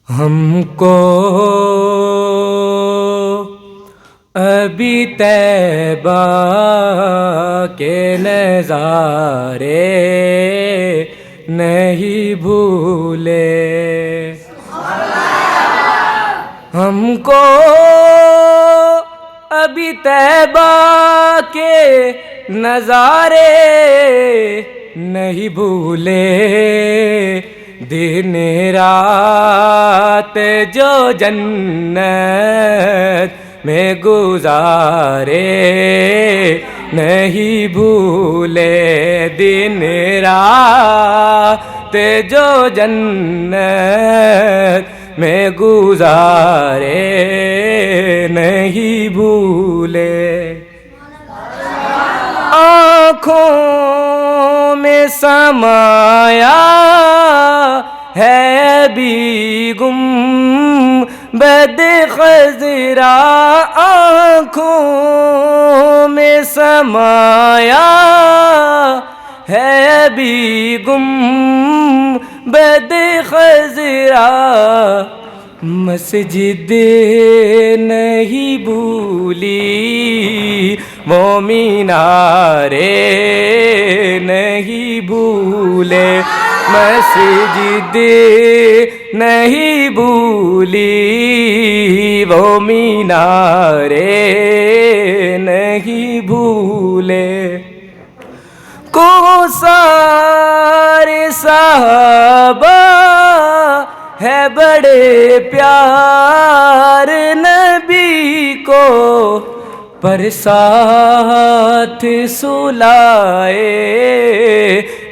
ہم کو ابھی طیبہ کے نظارے نہیں بھولے، ہم کو ابھی طیبہ کے نظارے نہیں بھولے، دن رات جو جنت میں گزارے نہیں بھولے، دن رات جو جنت میں گزارے نہیں بھولے، آنکھوں میں سمایا ہے بھی گنبد خضرا، آنکھوں میں سمایا ہے بھی گنبد خضرا، مسجد نہیں بھولی وہ مینارے نہیں بھولے، مسجد نہیں بھولی وہ مینارے نہیں بھولے، کوثر صحابہ ہے بڑے پیار نبی کو، پر ساتھ سلائے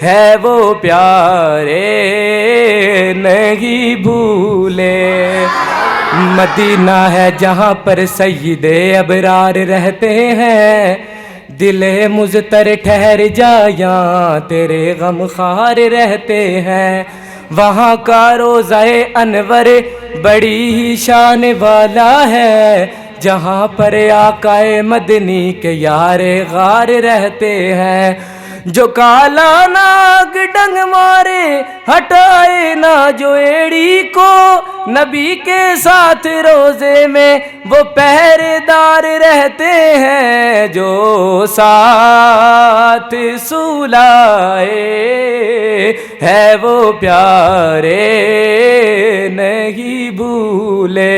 ہے وہ پیارے نہیں بھولے، مدینہ ہے جہاں پر سید ابرار رہتے ہیں، دل مضطر ٹھہر جایاں تیرے غم خوار رہتے ہیں، وہاں کا روضہ انور بڑی ہی شان والا ہے، جہاں پر آقا مدنی کے یار غار رہتے ہیں، جو کالا ناگ ڈنگ مارے ہٹائے نہ جو ایڑی کو، نبی کے ساتھ روزے میں وہ پہرے دار رہتے ہیں، جو ساتھ سلائے ہے وہ پیارے نہیں بھولے،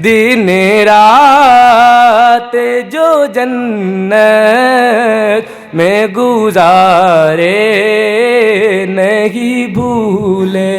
دن رات جو جنت میں گزارے نہیں بھولے۔